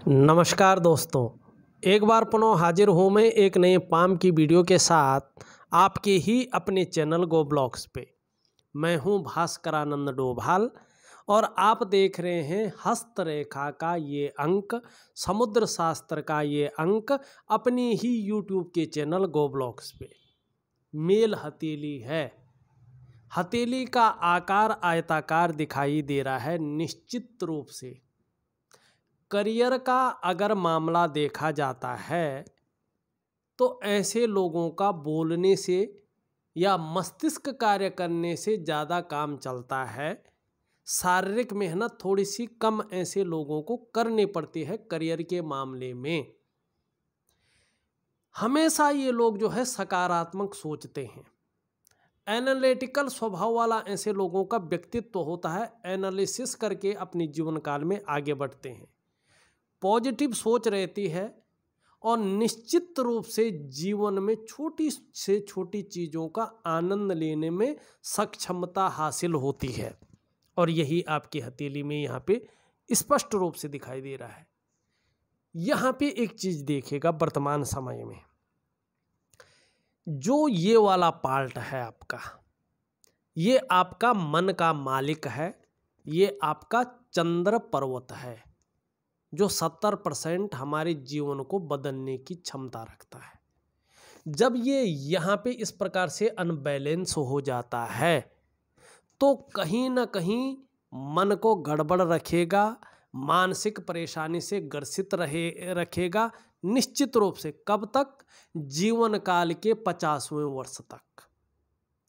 नमस्कार दोस्तों, एक बार पुनः हाजिर हूँ मैं एक नए पाम की वीडियो के साथ आपके ही अपने चैनल गो ब्लॉग्स पे। मैं हूँ भास्करानंद डोभाल और आप देख रहे हैं हस्तरेखा का ये अंक, समुद्र शास्त्र का ये अंक अपनी ही यूट्यूब के चैनल गो ब्लॉग्स पे। मेल हथेली है। हथेली का आकार आयताकार दिखाई दे रहा है निश्चित रूप से। करियर का अगर मामला देखा जाता है तो ऐसे लोगों का बोलने से या मस्तिष्क कार्य करने से ज़्यादा काम चलता है। शारीरिक मेहनत थोड़ी सी कम ऐसे लोगों को करनी पड़ती है करियर के मामले में। हमेशा ये लोग जो है सकारात्मक सोचते हैं। एनालिटिकल स्वभाव वाला ऐसे लोगों का व्यक्तित्व होता है। एनालिसिस करके अपने जीवन काल में आगे बढ़ते हैं। पॉजिटिव सोच रहती है और निश्चित रूप से जीवन में छोटी से छोटी चीज़ों का आनंद लेने में सक्षमता हासिल होती है। और यही आपकी हथेली में यहाँ पे स्पष्ट रूप से दिखाई दे रहा है। यहाँ पे एक चीज़ देखिएगा, वर्तमान समय में जो ये वाला पार्ट है आपका, ये आपका मन का मालिक है। ये आपका चंद्र पर्वत है जो 70% हमारे जीवन को बदलने की क्षमता रखता है। जब ये यहाँ पे इस प्रकार से अनबैलेंस हो जाता है तो कहीं ना कहीं मन को गड़बड़ रखेगा, मानसिक परेशानी से ग्रसित रखेगा निश्चित रूप से। कब तक? जीवन काल के 50वें वर्ष तक।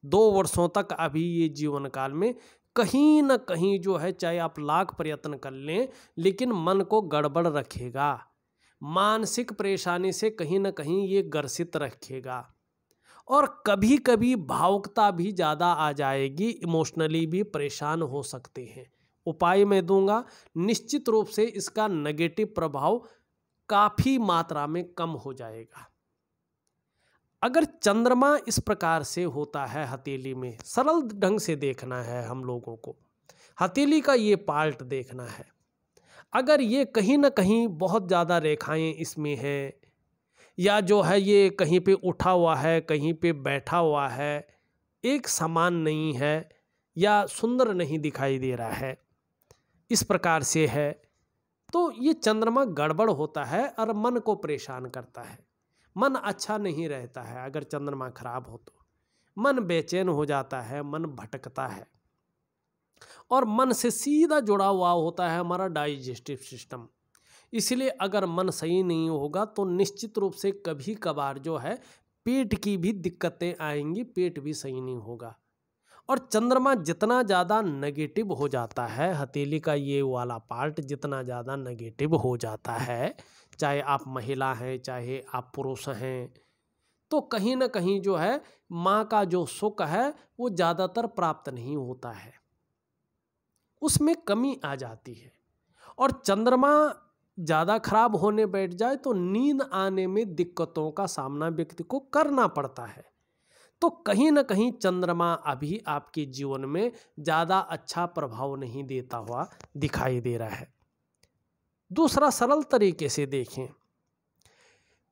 2 वर्षों तक अभी ये जीवन काल में कहीं ना कहीं जो है, चाहे आप लाख प्रयत्न कर लें लेकिन मन को गड़बड़ रखेगा। मानसिक परेशानी से कहीं ना कहीं ये ग्रसित रखेगा और कभी कभी भावुकता भी ज़्यादा आ जाएगी, इमोशनली भी परेशान हो सकते हैं। उपाय मैं दूंगा, निश्चित रूप से इसका नेगेटिव प्रभाव काफ़ी मात्रा में कम हो जाएगा। अगर चंद्रमा इस प्रकार से होता है हथेली में, सरल ढंग से देखना है हम लोगों को, हथेली का ये पार्ट देखना है। अगर ये कहीं ना कहीं बहुत ज़्यादा रेखाएं इसमें हैं या जो है ये कहीं पे उठा हुआ है, कहीं पे बैठा हुआ है, एक समान नहीं है या सुंदर नहीं दिखाई दे रहा है, इस प्रकार से है, तो ये चंद्रमा गड़बड़ होता है और मन को परेशान करता है। मन अच्छा नहीं रहता है। अगर चंद्रमा खराब हो तो मन बेचैन हो जाता है, मन भटकता है और मन से सीधा जुड़ा हुआ होता है हमारा डाइजेस्टिव सिस्टम। इसलिए अगर मन सही नहीं होगा तो निश्चित रूप से कभी कभार जो है पेट की भी दिक्कतें आएंगी, पेट भी सही नहीं होगा। और चंद्रमा जितना ज़्यादा नेगेटिव हो जाता है, हथेली का ये वाला पार्ट जितना ज़्यादा नेगेटिव हो जाता है, चाहे आप महिला हैं चाहे आप पुरुष हैं, तो कहीं ना कहीं जो है माँ का जो सुख है वो ज़्यादातर प्राप्त नहीं होता है, उसमें कमी आ जाती है। और चंद्रमा ज़्यादा खराब होने बैठ जाए तो नींद आने में दिक्कतों का सामना व्यक्ति को करना पड़ता है। तो कहीं ना कहीं चंद्रमा अभी आपके जीवन में ज़्यादा अच्छा प्रभाव नहीं देता हुआ दिखाई दे रहा है। दूसरा सरल तरीके से देखें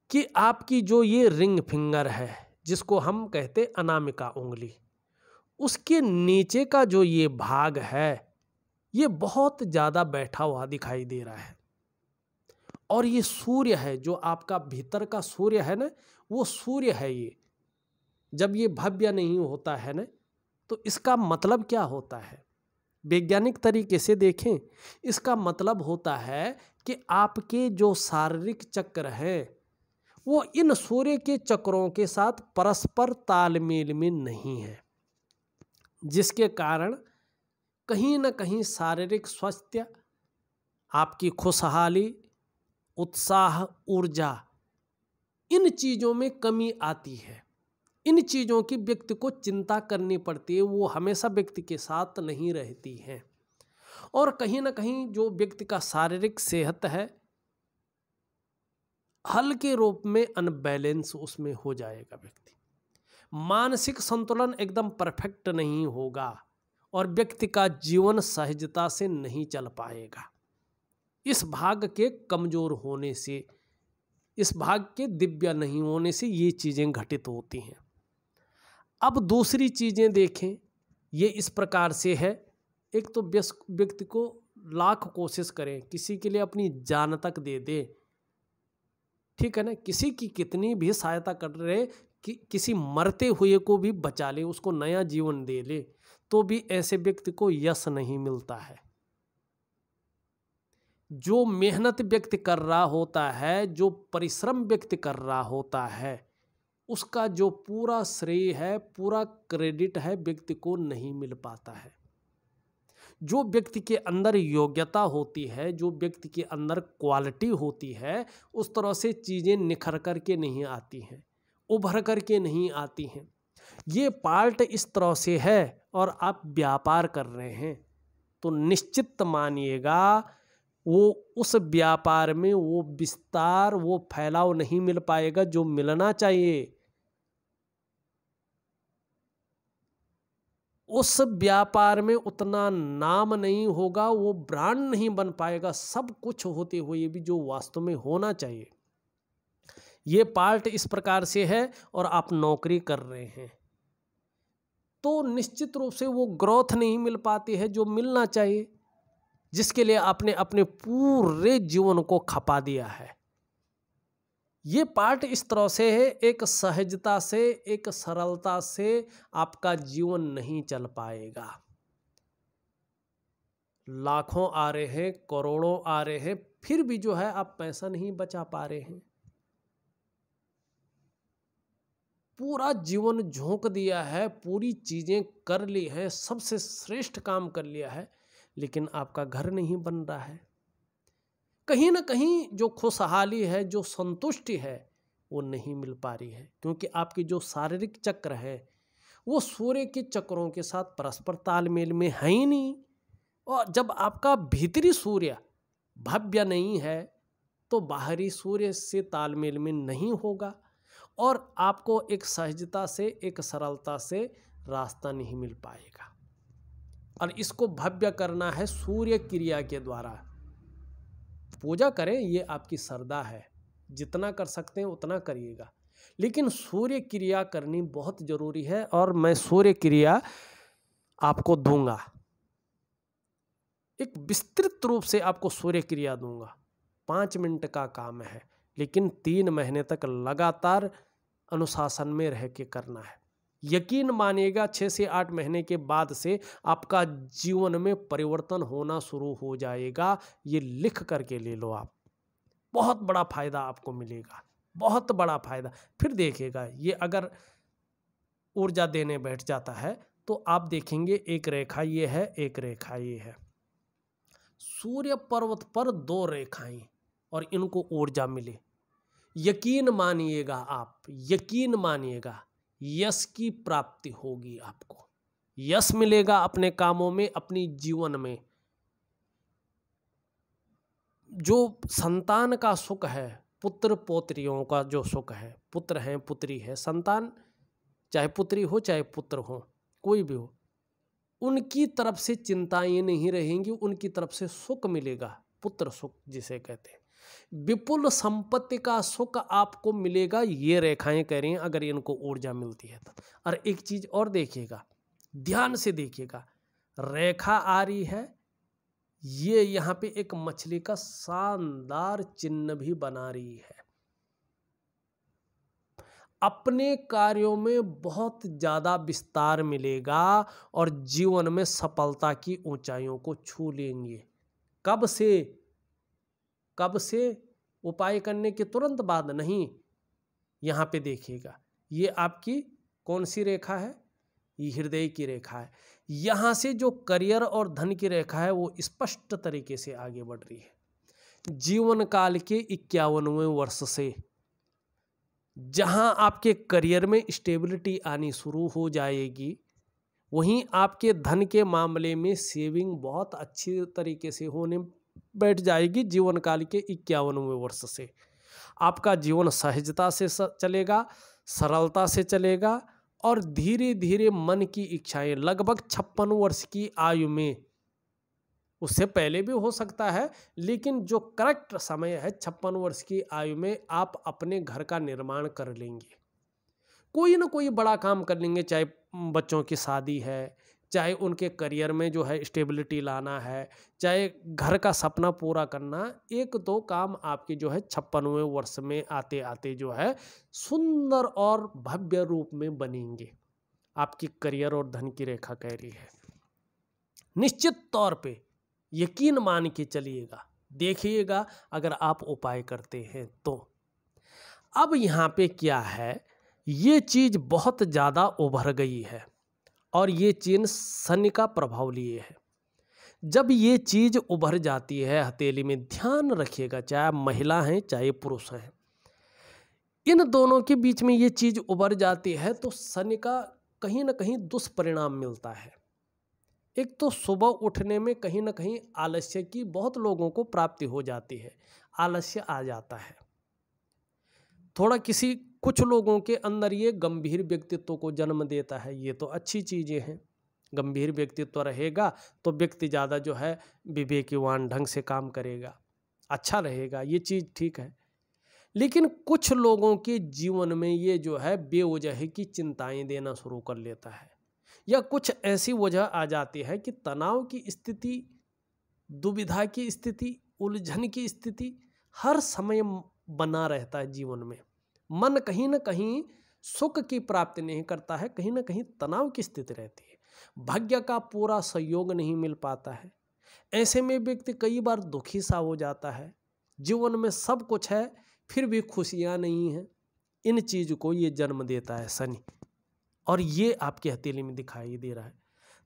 कि आपकी जो ये रिंग फिंगर है जिसको हम कहते अनामिका उंगली, उसके नीचे का जो ये भाग है ये बहुत ज़्यादा बैठा हुआ दिखाई दे रहा है। और ये सूर्य है, जो आपका भीतर का सूर्य है ना, वो सूर्य है। ये जब ये भव्य नहीं होता है ना, तो इसका मतलब क्या होता है? वैज्ञानिक तरीके से देखें, इसका मतलब होता है कि आपके जो शारीरिक चक्र हैं वो इन सूर्य के चक्रों के साथ परस्पर तालमेल में नहीं है, जिसके कारण कहीं ना कहीं शारीरिक स्वास्थ्य, आपकी खुशहाली, उत्साह, ऊर्जा, इन चीज़ों में कमी आती है। इन चीज़ों की व्यक्ति को चिंता करनी पड़ती है, वो हमेशा व्यक्ति के साथ नहीं रहती हैं। और कहीं ना कहीं जो व्यक्ति का शारीरिक सेहत है हल्के रूप में अनबैलेंस उसमें हो जाएगा। व्यक्ति मानसिक संतुलन एकदम परफेक्ट नहीं होगा और व्यक्ति का जीवन सहजता से नहीं चल पाएगा। इस भाग के कमजोर होने से, इस भाग के दिव्य नहीं होने से ये चीजें घटित होती हैं। अब दूसरी चीजें देखें, ये इस प्रकार से है। एक तो व्यक्ति को लाख कोशिश करें, किसी के लिए अपनी जान तक दे दे, ठीक है ना, किसी की कितनी भी सहायता कर रहे कि किसी मरते हुए को भी बचा ले, उसको नया जीवन दे ले, तो भी ऐसे व्यक्ति को यश नहीं मिलता है। जो मेहनत व्यक्ति कर रहा होता है, जो परिश्रम व्यक्ति कर रहा होता है, उसका जो पूरा श्रेय है, पूरा क्रेडिट है, व्यक्ति को नहीं मिल पाता है। जो व्यक्ति के अंदर योग्यता होती है, जो व्यक्ति के अंदर क्वालिटी होती है, उस तरह से चीज़ें निखर कर के नहीं आती हैं, उभर कर के नहीं आती हैं। ये पार्ट इस तरह से है और आप व्यापार कर रहे हैं तो निश्चित मानिएगा वो उस व्यापार में वो विस्तार, वो फैलाव नहीं मिल पाएगा जो मिलना चाहिए। उस व्यापार में उतना नाम नहीं होगा, वो ब्रांड नहीं बन पाएगा, सब कुछ होते हुए भी जो वास्तव में होना चाहिए। ये पार्ट इस प्रकार से है और आप नौकरी कर रहे हैं तो निश्चित रूप से वो ग्रोथ नहीं मिल पाती है जो मिलना चाहिए, जिसके लिए आपने अपने पूरे जीवन को खपा दिया है। ये पार्ट इस तरह से है, एक सहजता से, एक सरलता से आपका जीवन नहीं चल पाएगा। लाखों आ रहे हैं, करोड़ों आ रहे हैं, फिर भी जो है आप पैसा नहीं बचा पा रहे हैं। पूरा जीवन झोंक दिया है, पूरी चीजें कर ली हैं, सबसे श्रेष्ठ काम कर लिया है, लेकिन आपका घर नहीं बन रहा है। कहीं ना कहीं जो खुशहाली है, जो संतुष्टि है, वो नहीं मिल पा रही है, क्योंकि आपकी जो शारीरिक चक्र है वो सूर्य के चक्रों के साथ परस्पर तालमेल में है ही नहीं। और जब आपका भीतरी सूर्य भव्य नहीं है तो बाहरी सूर्य से तालमेल में नहीं होगा और आपको एक सहजता से, एक सरलता से रास्ता नहीं मिल पाएगा। और इसको भव्य करना है सूर्य क्रिया के द्वारा। पूजा करें, ये आपकी श्रद्धा है, जितना कर सकते हैं उतना करिएगा, लेकिन सूर्य क्रिया करनी बहुत जरूरी है और मैं सूर्य क्रिया आपको दूंगा, एक विस्तृत रूप से आपको सूर्य क्रिया दूंगा। 5 मिनट का काम है, लेकिन 3 महीने तक लगातार अनुशासन में रह के करना है। यकीन मानिएगा 6 से 8 महीने के बाद से आपका जीवन में परिवर्तन होना शुरू हो जाएगा। ये लिख करके ले लो आप, बहुत बड़ा फायदा आपको मिलेगा, बहुत बड़ा फायदा। फिर देखिएगा, ये अगर ऊर्जा देने बैठ जाता है तो आप देखेंगे एक रेखा ये है, एक रेखा ये है, सूर्य पर्वत पर 2 रेखाएं और इनको ऊर्जा मिले। यकीन मानिएगा आप, यकीन मानिएगा, यश की प्राप्ति होगी, आपको यश मिलेगा अपने कामों में, अपनी जीवन में। जो संतान का सुख है, पुत्र पोत्रियों का जो सुख है, पुत्र है पुत्री है, संतान चाहे पुत्री हो चाहे पुत्र हो, कोई भी हो, उनकी तरफ से चिंताएं नहीं रहेंगी, उनकी तरफ से सुख मिलेगा, पुत्र सुख जिसे कहते हैं। विपुल संपत्ति का सुख आपको मिलेगा, ये रेखाएं कह रही हैं, अगर इनको ऊर्जा मिलती है तो। और एक चीज और देखिएगा, ध्यान से देखिएगा, रेखा आ रही है, ये यहाँ पे एक मछली का शानदार चिन्ह भी बना रही है। अपने कार्यों में बहुत ज्यादा विस्तार मिलेगा और जीवन में सफलता की ऊंचाइयों को छू लेंगे। कब से? कब से? उपाय करने के तुरंत बाद नहीं। यहाँ पे देखिएगा, ये आपकी कौन सी रेखा है? ये हृदय की रेखा है। यहाँ से जो करियर और धन की रेखा है वो स्पष्ट तरीके से आगे बढ़ रही है। जीवन काल के 51वें वर्ष से जहाँ आपके करियर में स्टेबिलिटी आनी शुरू हो जाएगी, वहीं आपके धन के मामले में सेविंग बहुत अच्छी तरीके से होने बैठ जाएगी। जीवन काल के 51वें वर्ष से आपका जीवन सहजता से चलेगा, सरलता से चलेगा और धीरे धीरे मन की इच्छाएं, लगभग 56 वर्ष की आयु में उससे पहले भी हो सकता है, लेकिन जो करेक्ट समय है 56 वर्ष की आयु में आप अपने घर का निर्माण कर लेंगे, कोई ना कोई बड़ा काम कर लेंगे, चाहे बच्चों की शादी है, चाहे उनके करियर में जो है स्टेबिलिटी लाना है, चाहे घर का सपना पूरा करना, एक दो काम आपके जो है 56वें वर्ष में आते आते जो है सुंदर और भव्य रूप में बनेंगे। आपकी करियर और धन की रेखा कह रही है। निश्चित तौर पे यकीन मान के चलिएगा, देखिएगा अगर आप उपाय करते हैं तो। अब यहाँ पे क्या है, ये चीज बहुत ज़्यादा उभर गई है और ये चीज शनि का प्रभाव लिए है। जब ये चीज उभर जाती है हथेली में, ध्यान रखिएगा, चाहे महिला हैं चाहे पुरुष हैं, इन दोनों के बीच में ये चीज उभर जाती है तो शनि का कहीं ना कहीं दुष्परिणाम मिलता है। एक तो सुबह उठने में कहीं ना कहीं आलस्य की बहुत लोगों को प्राप्ति हो जाती है, आलस्य आ जाता है थोड़ा, कुछ लोगों के अंदर ये गंभीर व्यक्तित्व को जन्म देता है। ये तो अच्छी चीज़ें हैं, गंभीर व्यक्तित्व रहेगा तो व्यक्ति ज़्यादा जो है विवेकवान ढंग से काम करेगा, अच्छा रहेगा, ये चीज़ ठीक है। लेकिन कुछ लोगों के जीवन में ये जो है बेवजह की चिंताएं देना शुरू कर लेता है, या कुछ ऐसी वजह आ जाती है कि तनाव की स्थिति, दुविधा की स्थिति, उलझन की स्थिति हर समय बना रहता है जीवन में। मन कहीं ना कहीं सुख की प्राप्ति नहीं करता है, कहीं ना कहीं तनाव की स्थिति रहती है, भाग्य का पूरा सहयोग नहीं मिल पाता है। ऐसे में व्यक्ति कई बार दुखी सा हो जाता है, जीवन में सब कुछ है फिर भी खुशियां नहीं हैं। इन चीज को ये जन्म देता है शनि, और ये आपके हथेली में दिखाई दे रहा है।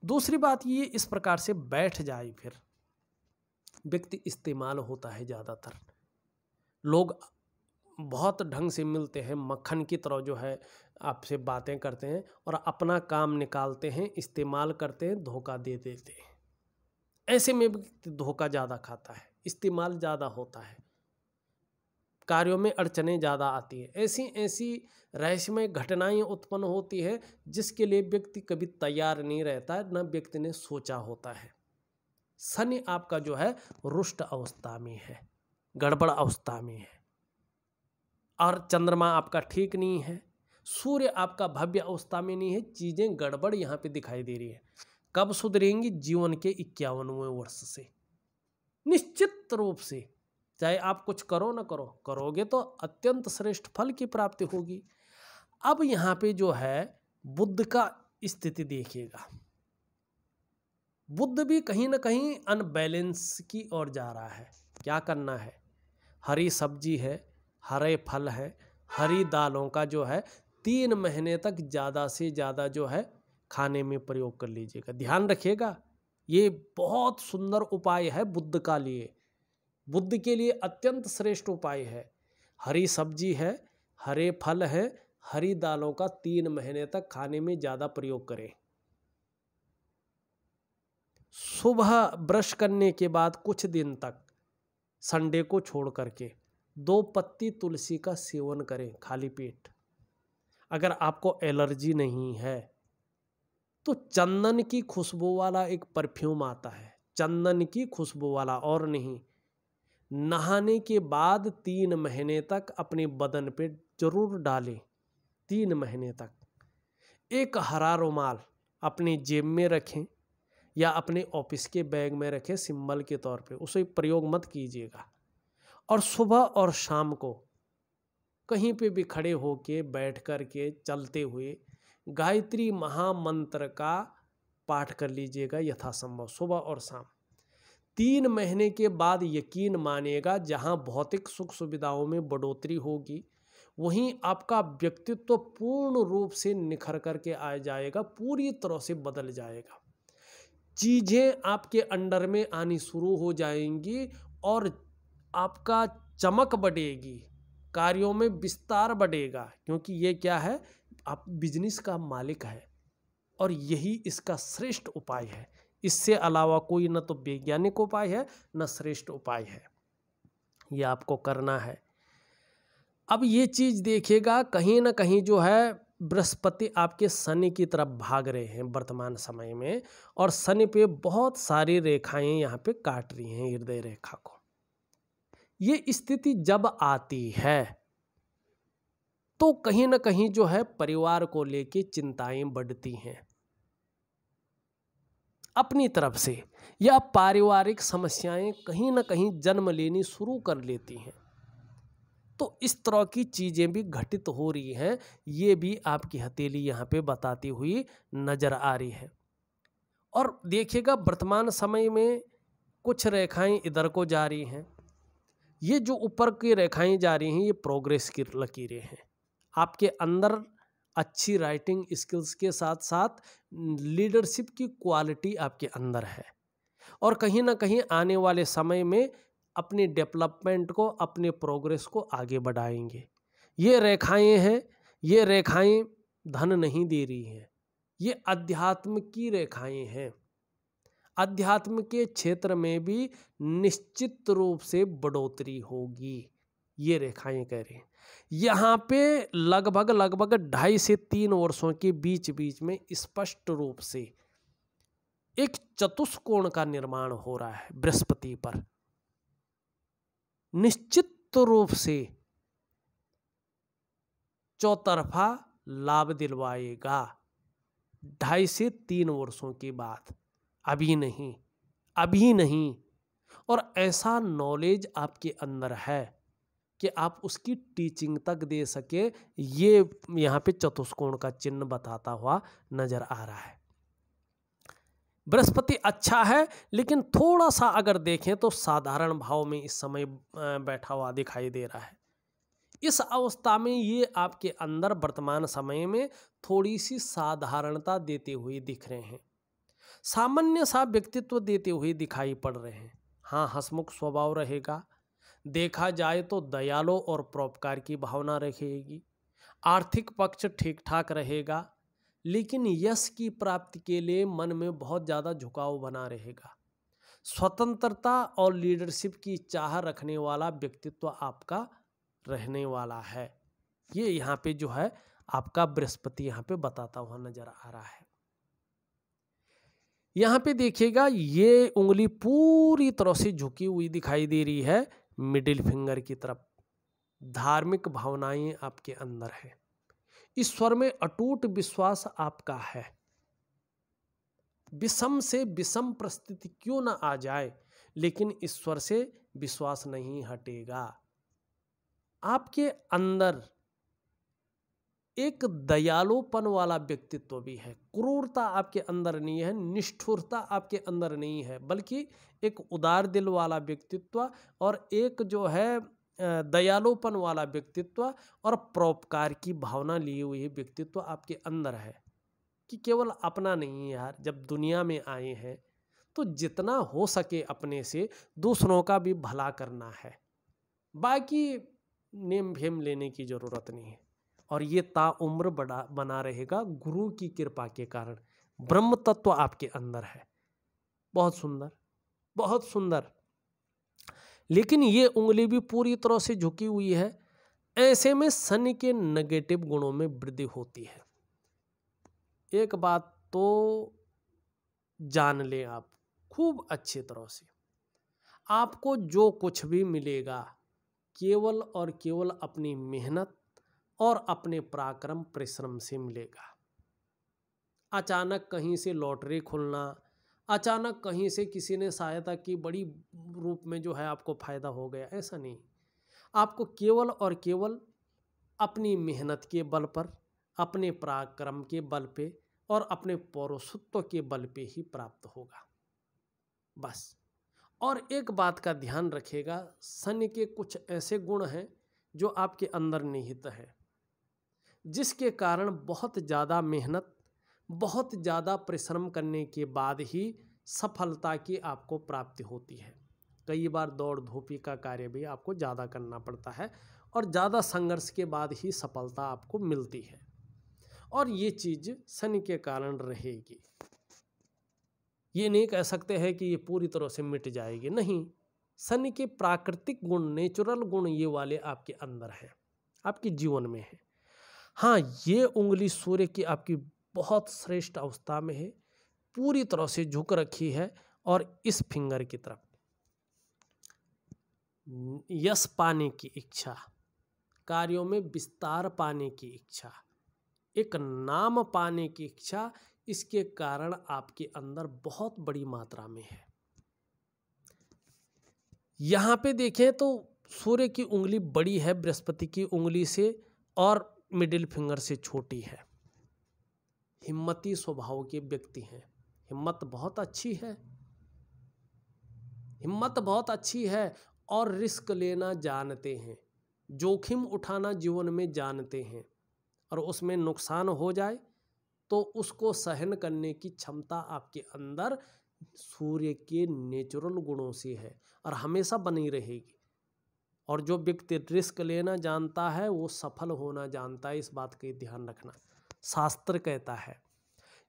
दूसरी बात, ये इस प्रकार से बैठ जाए फिर व्यक्ति इस्तेमाल होता है। ज़्यादातर लोग बहुत ढंग से मिलते हैं, मक्खन की तरह जो है आपसे बातें करते हैं और अपना काम निकालते हैं, इस्तेमाल करते हैं, धोखा दे देते हैं। ऐसे में व्यक्ति धोखा ज़्यादा खाता है, इस्तेमाल ज़्यादा होता है, कार्यों में अड़चनें ज़्यादा आती है, ऐसी ऐसी रहस्यमय घटनाएं उत्पन्न होती है जिसके लिए व्यक्ति कभी तैयार नहीं रहता है, न व्यक्ति ने सोचा होता है। शनि आपका जो है रुष्ट अवस्था में है, गड़बड़ अवस्था में है, और चंद्रमा आपका ठीक नहीं है, सूर्य आपका भव्य अवस्था में नहीं है। चीज़ें गड़बड़ यहाँ पे दिखाई दे रही है। कब सुधरेंगी? जीवन के 51वें वर्ष से निश्चित रूप से। चाहे आप कुछ करो ना करो, करोगे तो अत्यंत श्रेष्ठ फल की प्राप्ति होगी। अब यहाँ पे जो है बुध का स्थिति देखिएगा, बुध भी कहीं ना कहीं अनबैलेंस की ओर जा रहा है। क्या करना है? हरी सब्जी है, हरे फल है, हरी दालों का जो है 3 महीने तक ज़्यादा से ज़्यादा जो है खाने में प्रयोग कर लीजिएगा। ध्यान रखिएगा, ये बहुत सुंदर उपाय है बुध का लिए, बुध के लिए अत्यंत श्रेष्ठ उपाय है। हरी सब्जी है, हरे फल है, हरी दालों का 3 महीने तक खाने में ज़्यादा प्रयोग करें। सुबह ब्रश करने के बाद कुछ दिन तक, संडे को छोड़ करके 2 पत्ती तुलसी का सेवन करें खाली पेट। अगर आपको एलर्जी नहीं है तो चंदन की खुशबू वाला एक परफ्यूम आता है, चंदन की खुशबू वाला, और नहीं, नहाने के बाद 3 महीने तक अपने बदन पे जरूर डालें। 3 महीने तक एक हरा रुमाल अपनी जेब में रखें या अपने ऑफिस के बैग में रखें, सिंबल के तौर पे, उसे प्रयोग मत कीजिएगा। और सुबह और शाम को कहीं पे भी खड़े होके, बैठ कर के, चलते हुए गायत्री महामंत्र का पाठ कर लीजिएगा यथासंभव, सुबह और शाम। 3 महीने के बाद यकीन मानिएगा, जहां भौतिक सुख सुविधाओं में बढ़ोतरी होगी वहीं आपका व्यक्तित्व पूर्ण रूप से निखर करके आ जाएगा, पूरी तरह से बदल जाएगा। चीज़ें आपके अंडर में आनी शुरू हो जाएंगी और आपका चमक बढ़ेगी, कार्यों में विस्तार बढ़ेगा, क्योंकि ये क्या है, आप बिजनेस का मालिक है और यही इसका श्रेष्ठ उपाय है। इससे अलावा कोई न तो वैज्ञानिक उपाय है न श्रेष्ठ उपाय है, ये आपको करना है। अब ये चीज़ देखिएगा, कहीं ना कहीं जो है बृहस्पति आपके शनि की तरफ भाग रहे हैं वर्तमान समय में, और शनि पे बहुत सारी रेखाएं यहाँ पे काट रही हैं हृदय रेखा को। ये स्थिति जब आती है तो कहीं ना कहीं जो है परिवार को लेके चिंताएं बढ़ती हैं अपनी तरफ से, या पारिवारिक समस्याएं कहीं ना कहीं जन्म लेनी शुरू कर लेती हैं। तो इस तरह की चीजें भी घटित हो रही हैं, ये भी आपकी हथेली यहाँ पे बताती हुई नजर आ रही है। और देखिएगा वर्तमान समय में कुछ रेखाएं इधर को जा रही हैं, ये जो ऊपर की रेखाएं जा रही हैं ये प्रोग्रेस की लकीरें हैं। आपके अंदर अच्छी राइटिंग स्किल्स के साथ साथ लीडरशिप की क्वालिटी आपके अंदर है, और कहीं ना कहीं आने वाले समय में अपने डेवलपमेंट को, अपने प्रोग्रेस को आगे बढ़ाएंगे। ये रेखाएं हैं, ये रेखाएं धन नहीं दे रही हैं, ये अध्यात्म की रेखाएं हैं। अध्यात्म के क्षेत्र में भी निश्चित रूप से बढ़ोतरी होगी, ये रेखाएं कह रही हैं। यहाँ पे लगभग 2.5 से 3 वर्षों के बीच बीच में स्पष्ट रूप से एक चतुष्कोण का निर्माण हो रहा है बृहस्पति पर, निश्चित रूप से चौतरफा लाभ दिलवाएगा 2.5 से 3 वर्षों के बाद, अभी नहीं। और ऐसा नॉलेज आपके अंदर है कि आप उसकी टीचिंग तक दे सके, ये यहाँ पे चतुष्कोण का चिन्ह बताता हुआ नजर आ रहा है। बृहस्पति अच्छा है, लेकिन थोड़ा सा अगर देखें तो साधारण भाव में इस समय बैठा हुआ दिखाई दे रहा है। इस अवस्था में ये आपके अंदर वर्तमान समय में थोड़ी सी साधारणता देते हुए दिख रहे हैं, सामान्य सा व्यक्तित्व देते हुए दिखाई पड़ रहे हैं। हाँ, हंसमुख स्वभाव रहेगा, देखा जाए तो दयालु और परोपकार की भावना रहेगी, आर्थिक पक्ष ठीक ठाक रहेगा, लेकिन यश की प्राप्ति के लिए मन में बहुत ज़्यादा झुकाव बना रहेगा। स्वतंत्रता और लीडरशिप की चाह रखने वाला व्यक्तित्व आपका रहने वाला है। ये यहाँ पे जो है आपका बृहस्पति यहाँ पे बताता हुआ नजर आ रहा है। यहाँ पे देखिएगा ये उंगली पूरी तरह से झुकी हुई दिखाई दे रही है मिडिल फिंगर की तरफ। धार्मिक भावनाएं आपके अंदर है, ईश्वर में अटूट विश्वास आपका है। विषम से विषम परिस्थिति क्यों ना आ जाए, लेकिन ईश्वर से विश्वास नहीं हटेगा। आपके अंदर एक दयालुपन वाला व्यक्तित्व भी है, क्रूरता आपके अंदर नहीं है, निष्ठुरता आपके अंदर नहीं है, बल्कि एक उदार दिल वाला व्यक्तित्व और एक जो है दयालुपन वाला व्यक्तित्व और परोपकार की भावना लिए हुए व्यक्तित्व आपके अंदर है कि केवल अपना नहीं है यार। जब दुनिया में आए हैं तो जितना हो सके अपने से दूसरों का भी भला करना है, बाकी नेम फेम लेने की जरूरत नहीं है। और ये ताउम्र बना रहेगा गुरु की कृपा के कारण। ब्रह्म तत्व आपके अंदर है, बहुत सुंदर, बहुत सुंदर। लेकिन ये उंगली भी पूरी तरह से झुकी हुई है। ऐसे में शनि के नेगेटिव गुणों में वृद्धि होती है। एक बात तो जान लें आप खूब अच्छी तरह से, आपको जो कुछ भी मिलेगा केवल और केवल अपनी मेहनत और अपने पराक्रम परिश्रम से मिलेगा। अचानक कहीं से लॉटरी खुलना, अचानक कहीं से किसी ने सहायता की बड़ी रूप में जो है आपको फायदा हो गया, ऐसा नहीं। आपको केवल और केवल अपनी मेहनत के बल पर, अपने पराक्रम के बल पे और अपने पौरुषत्व के बल पे ही प्राप्त होगा, बस। और एक बात का ध्यान रखिएगा, शनि के कुछ ऐसे गुण हैं जो आपके अंदर निहित है, जिसके कारण बहुत ज़्यादा मेहनत, बहुत ज़्यादा परिश्रम करने के बाद ही सफलता की आपको प्राप्ति होती है। कई बार दौड़ धूपी का कार्य भी आपको ज़्यादा करना पड़ता है और ज़्यादा संघर्ष के बाद ही सफलता आपको मिलती है, और ये चीज़ शनि के कारण रहेगी। ये नहीं कह सकते हैं कि ये पूरी तरह से मिट जाएगी, नहीं। शनि के प्राकृतिक गुण, नेचुरल गुण ये वाले आपके अंदर हैं, आपके जीवन में है। हाँ, ये उंगली सूर्य की आपकी बहुत श्रेष्ठ अवस्था में है, पूरी तरह से झुक रखी है और इस फिंगर की तरफ यश पाने की इच्छा, कार्यों में विस्तार पाने की इच्छा, एक नाम पाने की इच्छा, इसके कारण आपके अंदर बहुत बड़ी मात्रा में है। यहाँ पे देखें तो सूर्य की उंगली बड़ी है बृहस्पति की उंगली से और मिडिल फिंगर से छोटी है। हिम्मती स्वभाव के व्यक्ति हैं, हिम्मत बहुत अच्छी है, हिम्मत बहुत अच्छी है और रिस्क लेना जानते हैं, जोखिम उठाना जीवन में जानते हैं और उसमें नुकसान हो जाए तो उसको सहन करने की क्षमता आपके अंदर सूर्य के नेचुरल गुणों से है और हमेशा बनी रहेगी। और जो व्यक्ति रिस्क लेना जानता है वो सफल होना जानता है, इस बात का ध्यान रखना। शास्त्र कहता है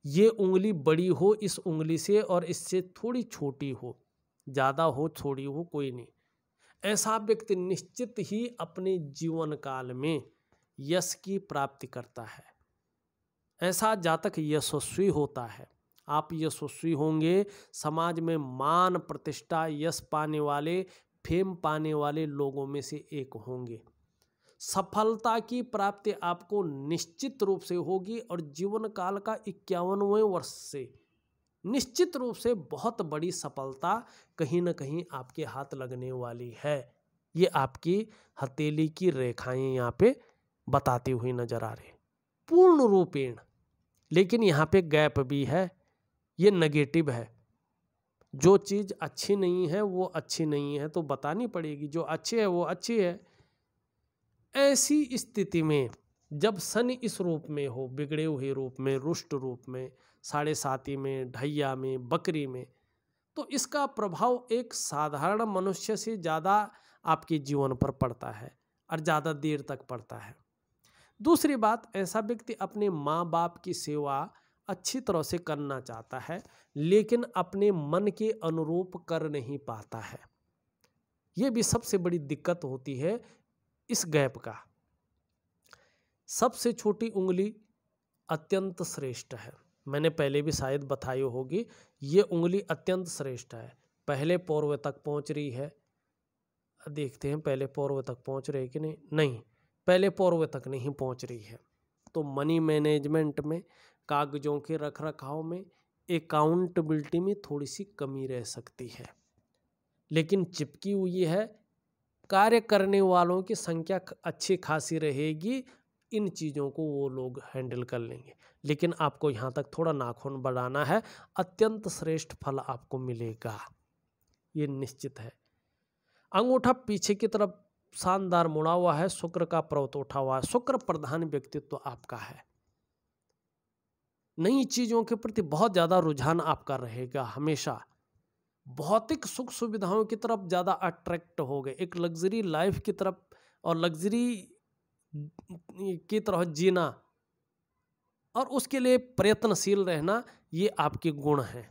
ये उंगली बड़ी हो इस उंगली से और इससे थोड़ी छोटी हो, ज़्यादा हो थोड़ी हो कोई नहीं, ऐसा व्यक्ति निश्चित ही अपने जीवन काल में यश की प्राप्ति करता है। ऐसा जातक यशस्वी होता है। आप यशस्वी होंगे, समाज में मान प्रतिष्ठा यश पाने वाले, फेम पाने वाले लोगों में से एक होंगे। सफलता की प्राप्ति आपको निश्चित रूप से होगी और जीवन काल का 51वें वर्ष से निश्चित रूप से बहुत बड़ी सफलता कहीं न कहीं आपके हाथ लगने वाली है। ये आपकी हथेली की रेखाएं यहाँ पे बताती हुई नजर आ रही पूर्ण रूपेण। लेकिन यहाँ पे गैप भी है, ये नेगेटिव है। जो चीज़ अच्छी नहीं है वो अच्छी नहीं है तो बतानी पड़ेगी, जो अच्छी है वो अच्छी है। ऐसी स्थिति में जब शनि इस रूप में हो, बिगड़े हुए रूप में, रुष्ट रूप में, 7.5 में, ढैया में, बकरी में, तो इसका प्रभाव एक साधारण मनुष्य से ज़्यादा आपके जीवन पर पड़ता है और ज़्यादा देर तक पड़ता है। दूसरी बात, ऐसा व्यक्ति अपने माँ बाप की सेवा अच्छी तरह से करना चाहता है लेकिन अपने मन के अनुरूप कर नहीं पाता है। ये भी सबसे बड़ी दिक्कत होती है इस गैप का। सबसे छोटी उंगली अत्यंत श्रेष्ठ है, मैंने पहले भी शायद बताई होगी, ये उंगली अत्यंत श्रेष्ठ है। पहले पौरव तक पहुंच रही है, देखते हैं पहले पौरव तक पहुंच रही है कि नहीं। नहीं, पहले पौरव तक नहीं पहुंच रही है। तो मनी मैनेजमेंट में, कागजों के रख रखाव में, अकाउंटेबिलिटी में थोड़ी सी कमी रह सकती है। लेकिन चिपकी हुई है, कार्य करने वालों की संख्या अच्छी खासी रहेगी, इन चीज़ों को वो लोग हैंडल कर लेंगे। लेकिन आपको यहाँ तक थोड़ा नाखून बढ़ाना है, अत्यंत श्रेष्ठ फल आपको मिलेगा, ये निश्चित है। अंगूठा पीछे की तरफ शानदार मुड़ा हुआ है, शुक्र का पर्वत उठा हुआ है, शुक्र प्रधान व्यक्तित्व आपका है। नई चीज़ों के प्रति बहुत ज़्यादा रुझान आपका रहेगा हमेशा। भौतिक सुख सुविधाओं की तरफ ज़्यादा अट्रैक्ट हो गए, एक लग्जरी लाइफ की तरफ और लग्जरी की तरह जीना और उसके लिए प्रयत्नशील रहना, ये आपके गुण हैं,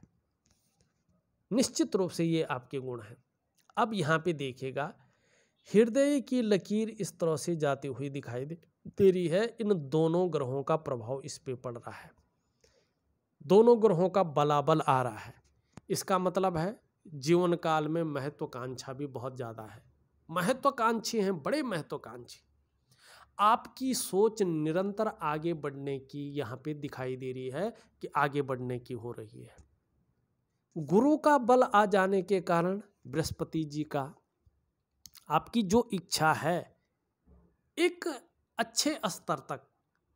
निश्चित रूप से ये आपके गुण हैं। अब यहाँ पे देखिएगा, हृदय की लकीर इस तरह से जाती हुई दिखाई दे रही है। इन दोनों ग्रहों का प्रभाव इस पे पड़ रहा है, दोनों ग्रहों का बलाबल आ रहा है। इसका मतलब है जीवन काल में महत्वाकांक्षा भी बहुत ज़्यादा है, महत्वाकांक्षी हैं, बड़े महत्वाकांक्षी। आपकी सोच निरंतर आगे बढ़ने की यहाँ पे दिखाई दे रही है कि आगे बढ़ने की हो रही है। गुरु का बल आ जाने के कारण बृहस्पति जी का आपकी जो इच्छा है एक अच्छे स्तर तक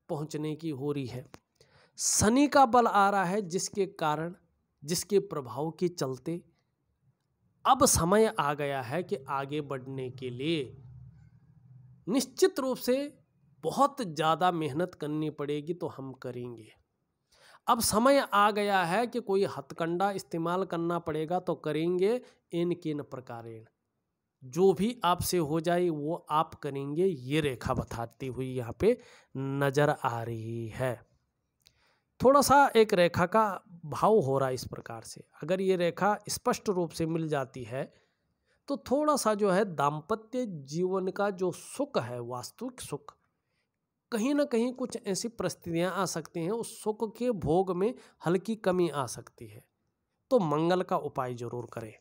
पहुँचने की हो रही है। शनि का बल आ रहा है जिसके कारण, जिसके प्रभाव के चलते अब समय आ गया है कि आगे बढ़ने के लिए निश्चित रूप से बहुत ज़्यादा मेहनत करनी पड़ेगी, तो हम करेंगे। अब समय आ गया है कि कोई हथकंडा इस्तेमाल करना पड़ेगा, तो करेंगे। इन किन प्रकारेण, जो भी आपसे हो जाए वो आप करेंगे, ये रेखा बताती हुई यहाँ पे नजर आ रही है। थोड़ा सा एक रेखा का भाव हो रहा है इस प्रकार से, अगर ये रेखा स्पष्ट रूप से मिल जाती है तो थोड़ा सा जो है दाम्पत्य जीवन का जो सुख है, वास्तविक सुख, कहीं ना कहीं कुछ ऐसी परिस्थितियां आ सकती हैं, उस सुख के भोग में हल्की कमी आ सकती है, तो मंगल का उपाय जरूर करें।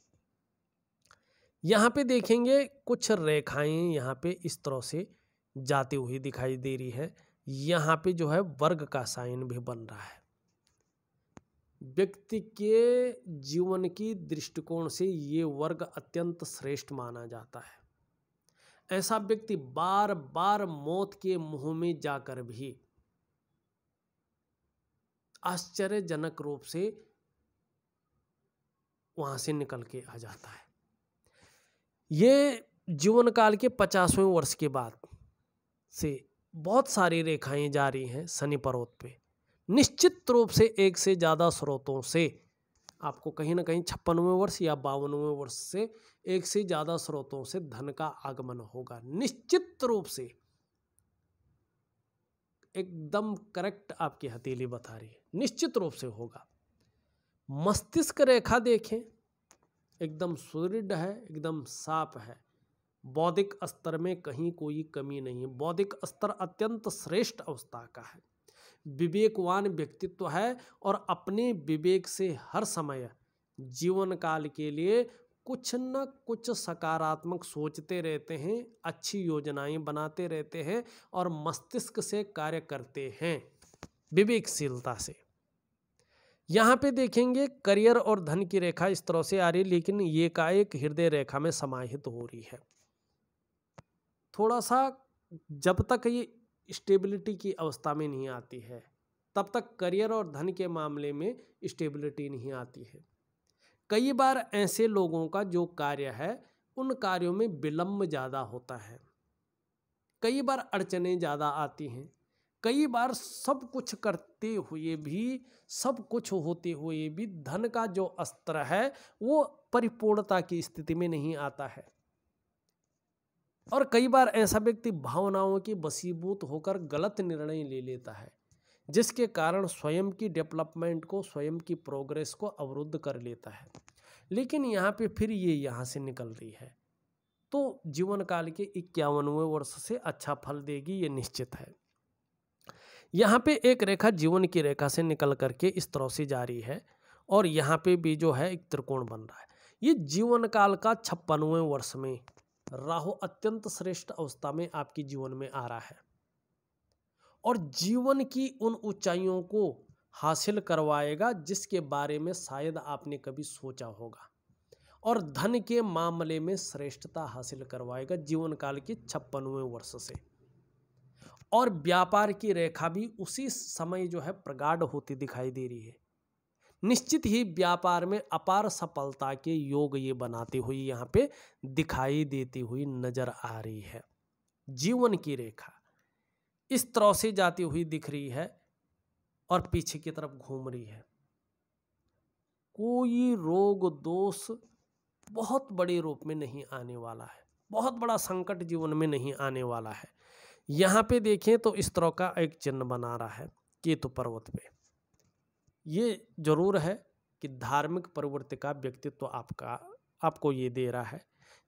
यहाँ पे देखेंगे कुछ रेखाएं यहाँ पे इस तरह से जाती हुई दिखाई दे रही है। यहाँ पे जो है वर्ग का साइन भी बन रहा है। व्यक्ति के जीवन की दृष्टिकोण से ये वर्ग अत्यंत श्रेष्ठ माना जाता है। ऐसा व्यक्ति बार बार मौत के मुंह में जाकर भी आश्चर्यजनक रूप से वहां से निकल के आ जाता है। ये जीवन काल के 50वें वर्ष के बाद से बहुत सारी रेखाएं जा रही हैं शनि पर्वत पे। निश्चित रूप से एक से ज़्यादा स्रोतों से आपको कहीं ना कहीं 56वें वर्ष या 52वें वर्ष से एक से ज़्यादा स्रोतों से धन का आगमन होगा। निश्चित रूप से एकदम करेक्ट आपकी हथेली बता रही है, निश्चित रूप से होगा। मस्तिष्क रेखा देखें, एकदम सुदृढ़ है, एकदम साफ है। बौद्धिक स्तर में कहीं कोई कमी नहीं है। बौद्धिक स्तर अत्यंत श्रेष्ठ अवस्था का है। विवेकवान व्यक्तित्व है और अपने विवेक से हर समय जीवन काल के लिए कुछ न कुछ सकारात्मक सोचते रहते हैं, अच्छी योजनाएं बनाते रहते हैं और मस्तिष्क से कार्य करते हैं, विवेकशीलता से। यहाँ पे देखेंगे करियर और धन की रेखा इस तरह से आ रही, लेकिन ये का एक हृदय रेखा में समाहित हो रही है। थोड़ा सा जब तक ये स्टेबिलिटी की अवस्था में नहीं आती है, तब तक करियर और धन के मामले में स्टेबिलिटी नहीं आती है। कई बार ऐसे लोगों का जो कार्य है उन कार्यों में विलंब ज़्यादा होता है। कई बार अड़चनें ज़्यादा आती हैं। कई बार सब कुछ करते हुए भी, सब कुछ होते हुए भी धन का जो स्तर है वो परिपूर्णता की स्थिति में नहीं आता है। और कई बार ऐसा व्यक्ति भावनाओं की वशीभूत होकर गलत निर्णय ले लेता है, जिसके कारण स्वयं की डेवलपमेंट को, स्वयं की प्रोग्रेस को अवरुद्ध कर लेता है। लेकिन यहाँ पे फिर ये यहाँ से निकल रही है, तो जीवन काल के 51वें वर्ष से अच्छा फल देगी, ये निश्चित है। यहाँ पे एक रेखा जीवन की रेखा से निकल करके इस तरह से जा रही है और यहाँ पे भी जो है एक त्रिकोण बन रहा है। ये जीवन काल का 56वें वर्ष में राहु अत्यंत श्रेष्ठ अवस्था में आपके जीवन में आ रहा है और जीवन की उन ऊंचाइयों को हासिल करवाएगा जिसके बारे में शायद आपने कभी सोचा होगा, और धन के मामले में श्रेष्ठता हासिल करवाएगा जीवन काल के 56वें वर्ष से। और व्यापार की रेखा भी उसी समय जो है प्रगाढ़ होती दिखाई दे रही है। निश्चित ही व्यापार में अपार सफलता के योग ये बनाती हुई यहाँ पे दिखाई देती हुई नजर आ रही है। जीवन की रेखा इस तरह से जाती हुई दिख रही है और पीछे की तरफ घूम रही है। कोई रोग दोष बहुत बड़े रूप में नहीं आने वाला है, बहुत बड़ा संकट जीवन में नहीं आने वाला है। यहाँ पे देखें तो इस तरह का एक चिन्ह बना रहा है केतु पर्वत पे। ये जरूर है कि धार्मिक प्रवृत्ति का व्यक्तित्व आपको ये दे रहा है।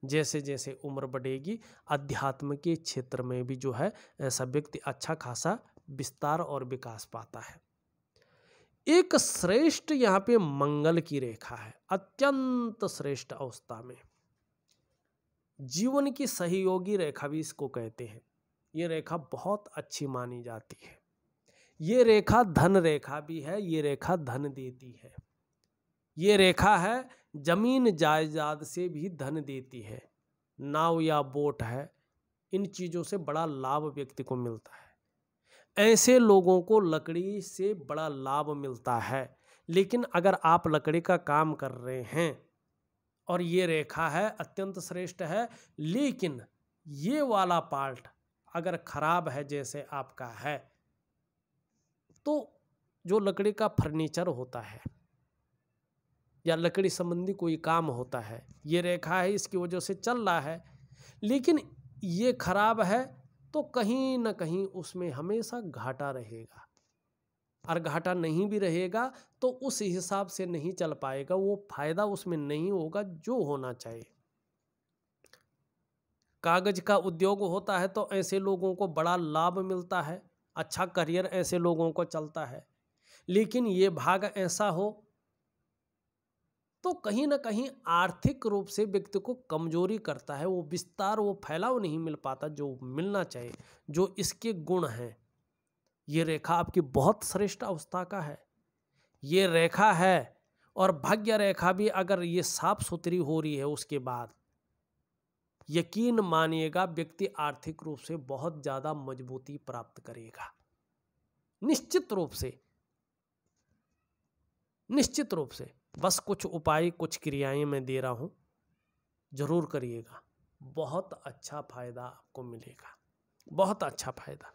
जैसे जैसे उम्र बढ़ेगी अध्यात्म के क्षेत्र में भी जो है ऐसा व्यक्ति अच्छा खासा विस्तार और विकास पाता है। एक श्रेष्ठ यहाँ पे मंगल की रेखा है, अत्यंत श्रेष्ठ अवस्था में। जीवन की सहयोगी रेखा भी इसको कहते हैं। ये रेखा बहुत अच्छी मानी जाती है। ये रेखा धन रेखा भी है, ये रेखा धन देती है। ये रेखा है जमीन जायदाद से भी धन देती है। नाव या बोट है, इन चीज़ों से बड़ा लाभ व्यक्ति को मिलता है। ऐसे लोगों को लकड़ी से बड़ा लाभ मिलता है। लेकिन अगर आप लकड़ी का काम कर रहे हैं और ये रेखा है अत्यंत श्रेष्ठ है, लेकिन ये वाला पार्ट अगर खराब है जैसे आपका है, तो जो लकड़ी का फर्नीचर होता है या लकड़ी संबंधी कोई काम होता है, ये रेखा है इसकी वजह से चल रहा है, लेकिन ये खराब है तो कहीं ना कहीं उसमें हमेशा घाटा रहेगा। और घाटा नहीं भी रहेगा तो उस हिसाब से नहीं चल पाएगा, वो फायदा उसमें नहीं होगा जो होना चाहिए। कागज का उद्योग होता है तो ऐसे लोगों को बड़ा लाभ मिलता है, अच्छा करियर ऐसे लोगों को चलता है। लेकिन ये भाग ऐसा हो तो कहीं ना कहीं आर्थिक रूप से व्यक्ति को कमजोरी करता है, वो विस्तार, वो फैलाव नहीं मिल पाता जो मिलना चाहिए, जो इसके गुण हैं। ये रेखा आपकी बहुत श्रेष्ठ अवस्था का है, ये रेखा है। और भाग्य रेखा भी अगर ये साफ सुथरी हो रही है उसके बाद यकीन मानिएगा व्यक्ति आर्थिक रूप से बहुत ज्यादा मजबूती प्राप्त करेगा। निश्चित रूप से, निश्चित रूप से। बस कुछ उपाय, कुछ क्रियाएं मैं दे रहा हूं, जरूर करिएगा, बहुत अच्छा फायदा आपको मिलेगा, बहुत अच्छा फायदा।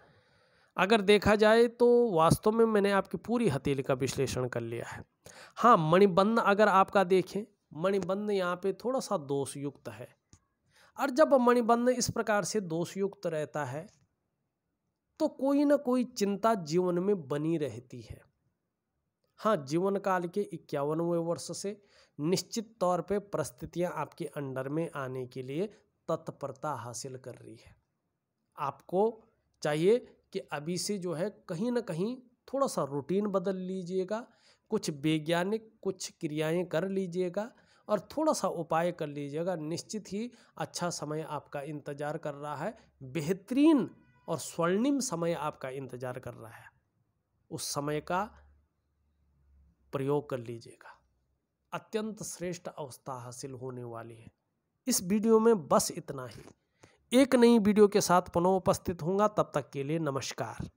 अगर देखा जाए तो वास्तव में मैंने आपकी पूरी हथेली का विश्लेषण कर लिया है। हाँ, मणिबंध अगर आपका देखें, मणिबंध यहाँ पे थोड़ा सा दोष युक्त है। और जब मणिबंध इस प्रकार से दोष युक्त रहता है तो कोई ना कोई चिंता जीवन में बनी रहती है। हाँ, जीवन काल के 51वें वर्ष से निश्चित तौर पे परिस्थितियां आपके अंडर में आने के लिए तत्परता हासिल कर रही है। आपको चाहिए कि अभी से जो है कहीं ना कहीं थोड़ा सा रूटीन बदल लीजिएगा, कुछ वैज्ञानिक कुछ क्रियाएं कर लीजिएगा और थोड़ा सा उपाय कर लीजिएगा। निश्चित ही अच्छा समय आपका इंतजार कर रहा है, बेहतरीन और स्वर्णिम समय आपका इंतजार कर रहा है। उस समय का प्रयोग कर लीजिएगा, अत्यंत श्रेष्ठ अवस्था हासिल होने वाली है। इस वीडियो में बस इतना ही। एक नई वीडियो के साथ पुनः उपस्थित होऊंगा, तब तक के लिए नमस्कार।